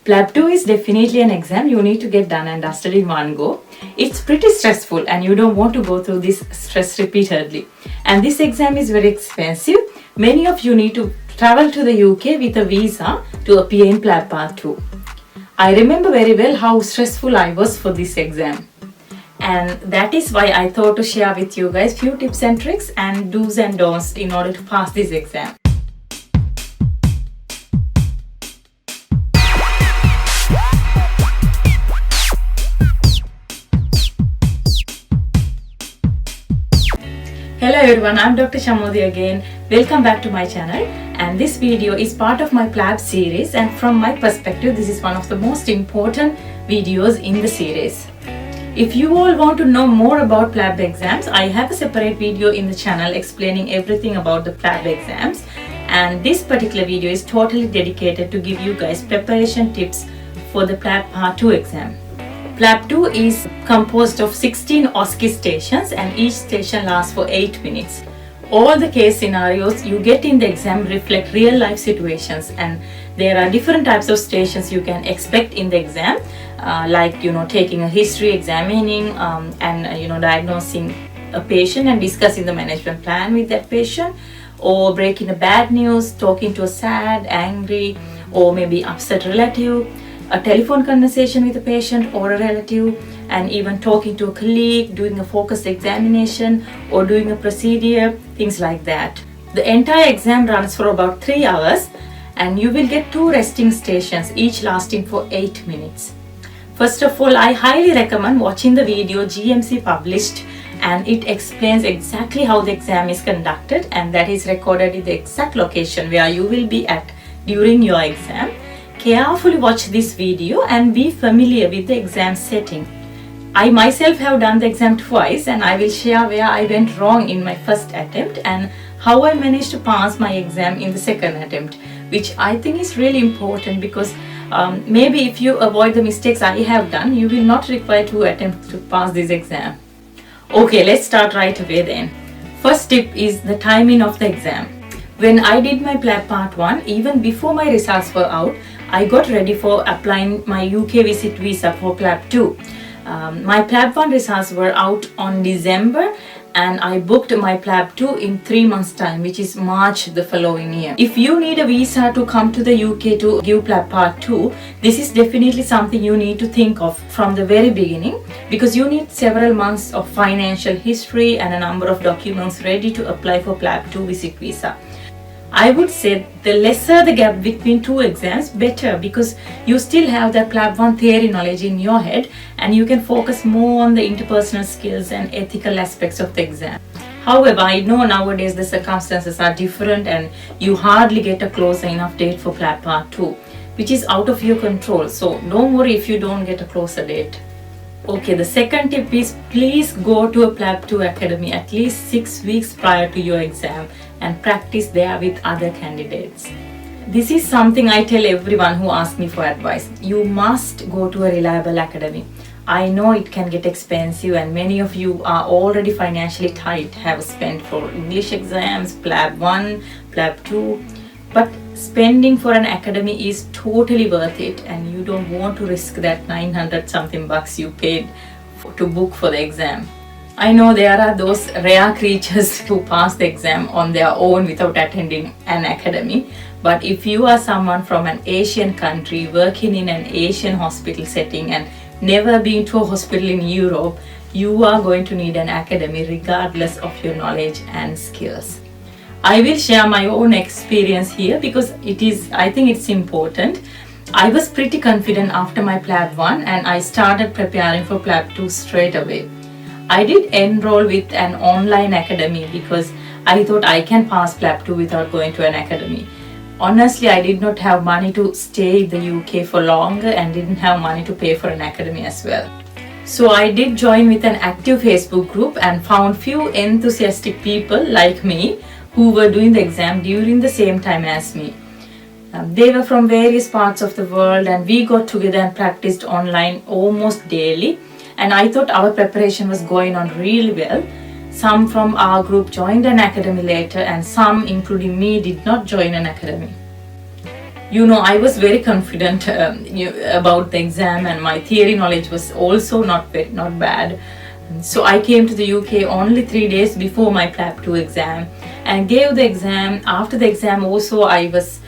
PLAB 2 is definitely an exam you need to get done and dusted in one go. It's pretty stressful and you don't want to go through this stress repeatedly. And this exam is very expensive. Many of you need to travel to the UK with a visa to appear in PLAB Part 2. I remember very well how stressful I was for this exam. And that is why I thought to share with you guys few tips and tricks and do's and don'ts in order to pass this exam. Hello everyone, I'm Dr. Chamodi again. Welcome back to my channel, and this video is part of my PLAB series, and from my perspective this is one of the most important videos in the series. If you all want to know more about PLAB exams, I have a separate video in the channel explaining everything about the PLAB exams, and this particular video is totally dedicated to give you guys preparation tips for the PLAB Part 2 exam. PLAB 2 is composed of 16 OSCE stations and each station lasts for 8 minutes. All the case scenarios you get in the exam reflect real life situations, and there are different types of stations you can expect in the exam, like taking a history, examining and diagnosing a patient and discussing the management plan with that patient, or breaking a bad news, talking to a sad, angry or maybe upset relative, a telephone conversation with a patient or a relative, and even talking to a colleague, doing a focused examination or doing a procedure, things like that. The entire exam runs for about 3 hours and you will get 2 resting stations, each lasting for 8 minutes. First of all, I highly recommend watching the video GMC published, and it explains exactly how the exam is conducted, and that is recorded in the exact location where you will be at during your exam. Carefully watch this video and be familiar with the exam setting. I myself have done the exam twice, and I will share where I went wrong in my first attempt and how I managed to pass my exam in the second attempt, which I think is really important because maybe if you avoid the mistakes I have done, you will not require 2 attempts to pass this exam. Okay, let's start right away then. First tip is the timing of the exam. When I did my PLAB Part 1, even before my results were out, I got ready for applying my UK visit visa for PLAB 2. My PLAB 1 results were out on December, and I booked my PLAB 2 in 3 months time, which is March the following year. If you need a visa to come to the UK to give PLAB Part 2, this is definitely something you need to think of from the very beginning, because you need several months of financial history and a number of documents ready to apply for PLAB 2 visit visa. I would say the lesser the gap between 2 exams, better, because you still have that PLAB 1 theory knowledge in your head and you can focus more on the interpersonal skills and ethical aspects of the exam. However, I know nowadays the circumstances are different and you hardly get a closer enough date for PLAB Part 2, which is out of your control, so don't worry if you don't get a closer date. Okay, the second tip is please go to a PLAB 2 academy at least 6 weeks prior to your exam and practice there with other candidates. This is something I tell everyone who asks me for advice. You must go to a reliable academy. I know it can get expensive and many of you are already financially tight, have spent for English exams, PLAB 1, PLAB 2, but spending for an academy is totally worth it, and you don't want to risk that 900 something bucks you paid to book for the exam. I know there are those rare creatures who pass the exam on their own without attending an academy, but if you are someone from an Asian country working in an Asian hospital setting and never been to a hospital in Europe, you are going to need an academy regardless of your knowledge and skills. I will share my own experience here because I think it's important. I was pretty confident after my PLAB 1 and I started preparing for PLAB 2 straight away. I did enroll with an online academy because I thought I can pass PLAB 2 without going to an academy. Honestly, I did not have money to stay in the UK for longer and didn't have money to pay for an academy as well. So I did join with an active Facebook group and found few enthusiastic people like me who were doing the exam during the same time as me. They were from various parts of the world and we got together and practiced online almost daily, and I thought our preparation was going on really well. Some from our group joined an academy later and some, including me, did not join an academy. I was very confident about the exam, and my theory knowledge was also not bad. So I came to the UK only 3 days before my PLAB 2 exam and gave the exam. After the exam also I was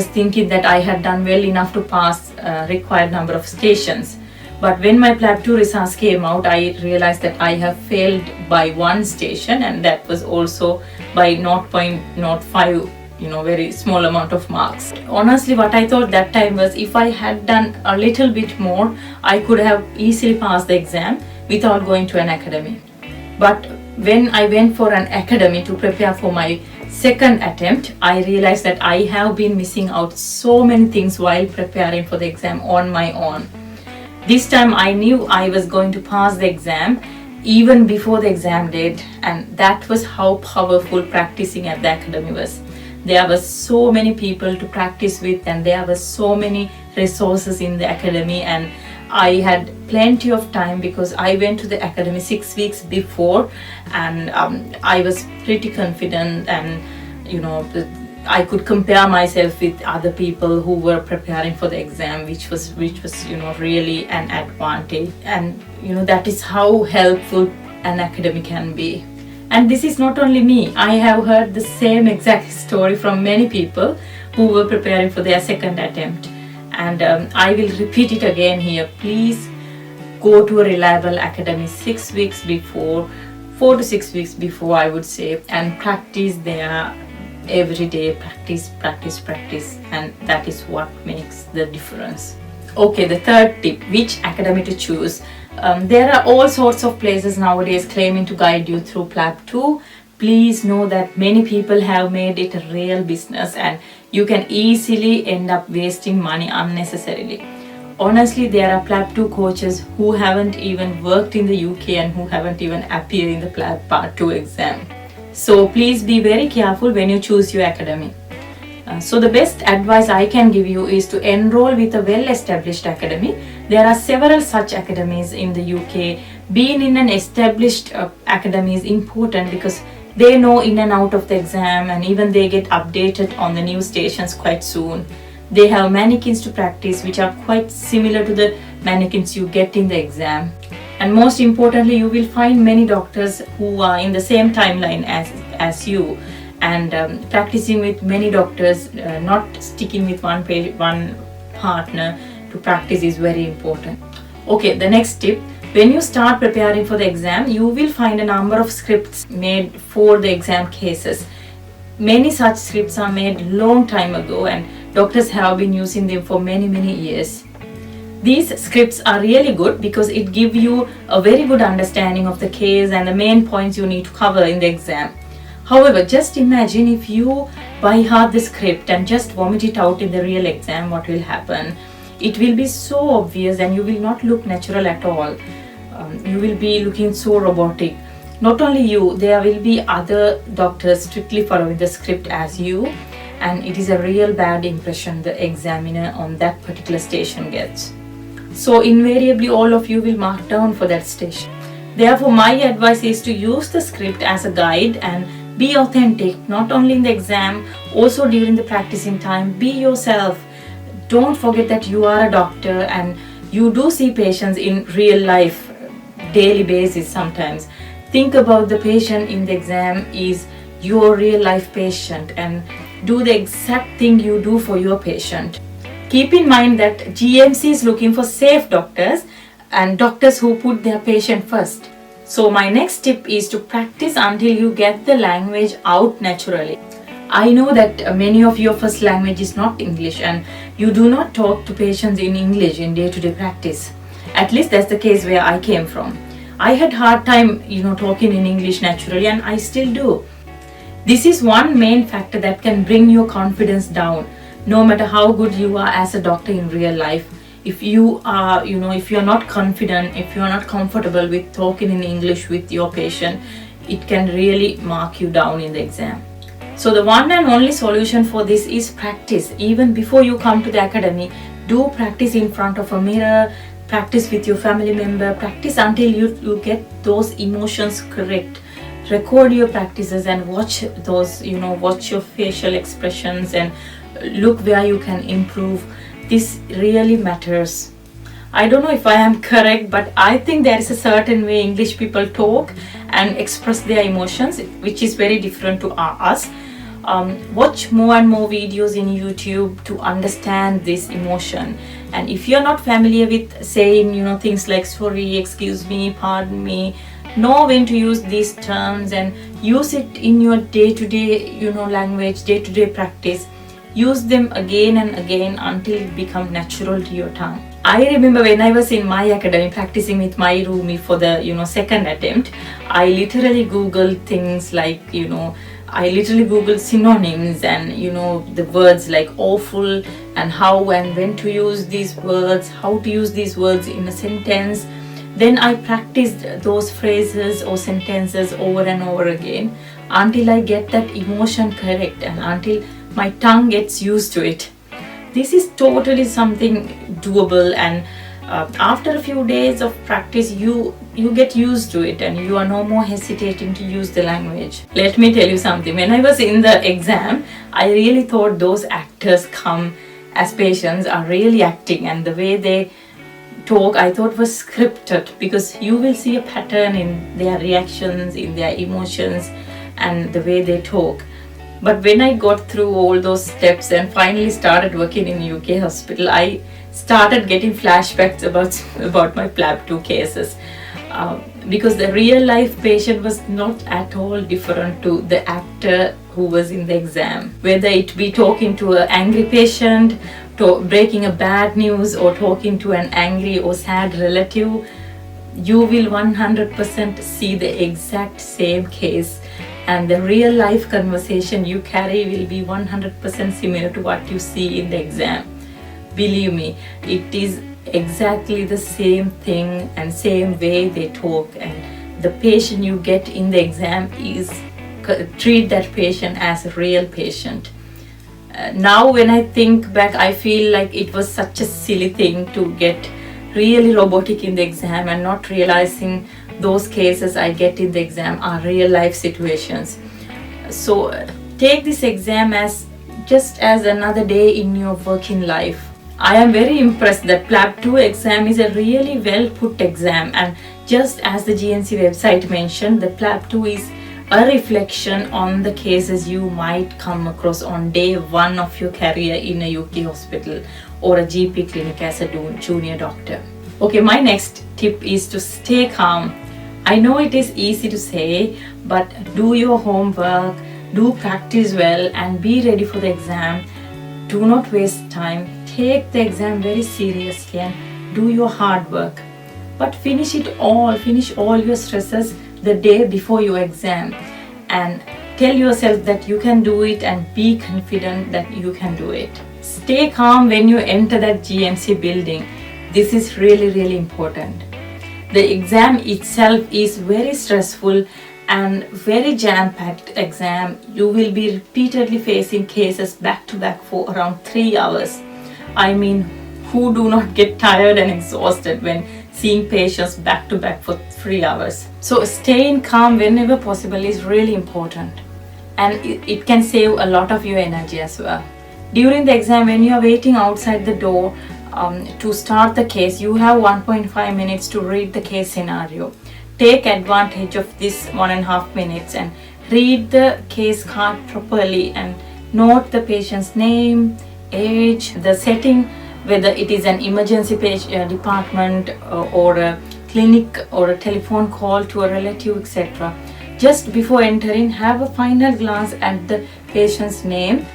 thinking that I had done well enough to pass required number of stations. But when my PLAB 2 results came out, I realized that I have failed by 1 station, and that was also by 0.05, very small amount of marks. Honestly, what I thought that time was, if I had done a little bit more, I could have easily passed the exam without going to an academy. But when I went for an academy to prepare for my second attempt, I realized that I have been missing out so many things while preparing for the exam on my own. This time I knew I was going to pass the exam even before the exam date, and that was how powerful practicing at the academy was. There were so many people to practice with, and there were so many resources in the academy, and I had plenty of time because I went to the academy 6 weeks before, and I was pretty confident, and I could compare myself with other people who were preparing for the exam, which was really an advantage. And that is how helpful an academy can be. And this is not only me. I have heard the same exact story from many people who were preparing for their second attempt. And I will repeat it again here. Please go to a reliable academy 6 weeks before, 4 to 6 weeks before, I would say, and practice there every day. Practice, and that is what makes the difference. Okay, the third tip, which academy to choose. There are all sorts of places nowadays claiming to guide you through PLAB 2. Please know that many people have made it a real business, and you can easily end up wasting money unnecessarily. Honestly, there are PLAB 2 coaches who haven't even worked in the UK and who haven't even appeared in the PLAB Part 2 exam. So please be very careful when you choose your academy. So the best advice I can give you is to enroll with a well-established academy. There are several such academies in the UK. Being in an established academy is important because they know in and out of the exam, and even they get updated on the new stations quite soon. They have mannequins to practice which are quite similar to the mannequins you get in the exam. And most importantly, you will find many doctors who are in the same timeline as you, and practicing with many doctors, not sticking with one partner to practice is very important. Okay, the next tip. When you start preparing for the exam, you will find a number of scripts made for the exam cases. Many such scripts are made long time ago, and doctors have been using them for many years. These scripts are really good because it gives you a very good understanding of the case and the main points you need to cover in the exam. However, just imagine if you by heart the script and just vomit it out in the real exam, what will happen? It will be so obvious and you will not look natural at all. You will be looking so robotic. Not only you, there will be other doctors strictly following the script as you, and it is a real bad impression the examiner on that particular station gets. So invariably all of you will mark down for that station. Therefore, my advice is to use the script as a guide and be authentic, not only in the exam, also during the practicing time. Be yourself. Don't forget that you are a doctor and you do see patients in real life, daily basis sometimes. Think about the patient in the exam is your real life patient, and do the exact thing you do for your patient. Keep in mind that GMC is looking for safe doctors and doctors who put their patient first. So my next tip is to practice until you get the language out naturally. I know that many of your first language is not English and you do not talk to patients in English in day-to-day practice. At least that's the case where I came from. I had hard time, talking in English naturally, and I still do. This is one main factor that can bring your confidence down. No matter how good you are as a doctor in real life, if you are, if you are not confident, if you are not comfortable with talking in English with your patient, it can really mark you down in the exam. So the one and only solution for this is practice. Even before you come to the academy, do practice in front of a mirror, practice with your family member, practice until you get those emotions correct. Record your practices and watch those, watch your facial expressions and look where you can improve. This really matters. I don't know if I am correct, but I think there is a certain way English people talk and express their emotions, which is very different to us. Watch more and more videos in YouTube to understand this emotion. And if you're not familiar with saying, things like sorry, excuse me, pardon me, know when to use these terms and use it in your day-to-day, language, day-to-day practice. Use them again and again until it becomes natural to your tongue. I remember when I was in my academy practicing with my roomie for the second attempt, I literally googled things like I literally googled synonyms and the words like awful and how and when to use these words, how to use these words in a sentence. Then I practiced those phrases or sentences over and over again until I get that emotion correct and until my tongue gets used to it. This is totally something doable, and after a few days of practice you get used to it and you are no more hesitating to use the language. Let me tell you something. When I was in the exam, I really thought those actors come as patients are really acting, and the way they talk I thought was scripted, because you will see a pattern in their reactions, in their emotions and the way they talk. But when I got through all those steps and finally started working in UK hospital, I started getting flashbacks about my PLAB 2 cases, because the real life patient was not at all different to the actor who was in the exam. Whether it be talking to an angry patient, breaking a bad news, or talking to an angry or sad relative, you will 100% see the exact same case, and the real life conversation you carry will be 100% similar to what you see in the exam. Believe me, it is exactly the same thing and same way they talk, and the patient you get in the exam treat that patient as a real patient. Now when I think back, I feel like it was such a silly thing to get really robotic in the exam and not realizing those cases I get in the exam are real life situations. So take this exam as just as another day in your working life. I am very impressed that PLAB 2 exam is a really well put exam, and just as the GNC website mentioned, the PLAB 2 is a reflection on the cases you might come across on day one of your career in a UK hospital or a GP clinic as a junior doctor. Okay, my next tip is to stay calm. I know it is easy to say, but do your homework, do practice well and be ready for the exam. Do not waste time. Take the exam very seriously and do your hard work. But finish all your stresses the day before your exam, and tell yourself that you can do it and be confident that you can do it. Stay calm when you enter that GMC building. This is really, really important. The exam itself is very stressful and very jam-packed exam. You will be repeatedly facing cases back to back for around 3 hours. I mean, who do not get tired and exhausted when seeing patients back to back for 3 hours? So staying calm whenever possible is really important, and it can save a lot of your energy as well. During the exam, when you are waiting outside the door to start the case, you have 1.5 minutes to read the case scenario. Take advantage of this 1.5 minutes and read the case card properly and note the patient's name, age, the setting, whether it is an emergency department or a clinic or a telephone call to a relative, etc. Just before entering, have a final glance at the patient's name.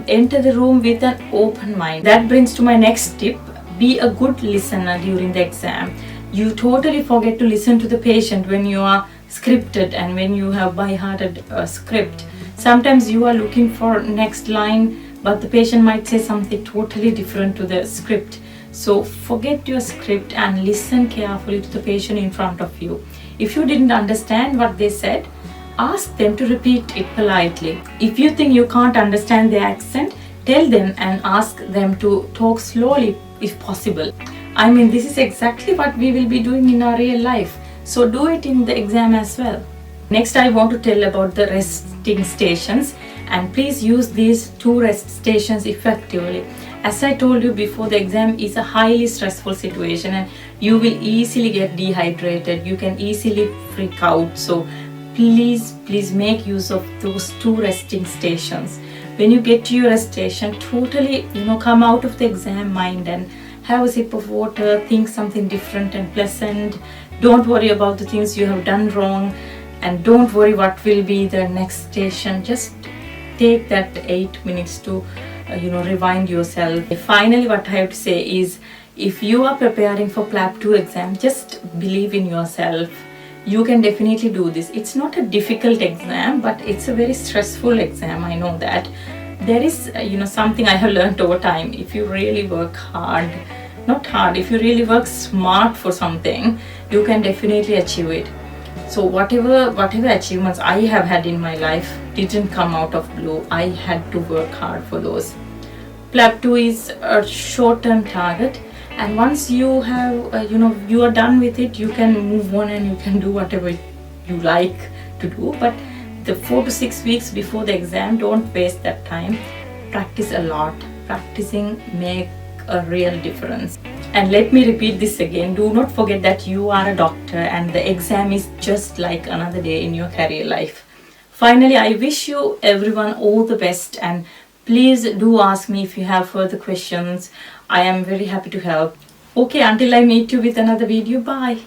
Enter the room with an open mind. That brings to my next tip. Be a good listener during the exam. You totally forget to listen to the patient when you are scripted and when you have by-hearted script. Sometimes you are looking for next line, but the patient might say something totally different to the script. So forget your script and listen carefully to the patient in front of you. If you didn't understand what they said, ask them to repeat it politely. If you think you can't understand their accent, tell them and ask them to talk slowly if possible. I mean, this is exactly what we will be doing in our real life. So do it in the exam as well. Next, I want to tell about the resting stations and please use these 2 rest stations effectively. As I told you before, the exam is a highly stressful situation and you will easily get dehydrated, you can easily freak out. So please make use of those 2 resting stations. When you get to your rest station, totally come out of the exam mind and have a sip of water, think something different and pleasant. Don't worry about the things you have done wrong, and don't worry what will be the next station. Just take that 8 minutes to rewind yourself. Finally, what I have to say is, if you are preparing for PLAB 2 exam, just believe in yourself. You can definitely do this. It's not a difficult exam, but it's a very stressful exam. I know that. There is something I have learned over time. If you really work hard, if you really work smart for something, you can definitely achieve it. So whatever achievements I have had in my life didn't come out of blue. I had to work hard for those. PLAB 2 is a short-term target, and once you have you are done with it, you can move on and you can do whatever you like to do. But the 4 to 6 weeks before the exam, don't waste that time. Practice a lot. Practicing make a real difference. And let me repeat this again, do not forget that you are a doctor and the exam is just like another day in your career life. Finally, I wish you everyone all the best, and please do ask me if you have further questions. I am very happy to help. Okay, until I meet you with another video, bye.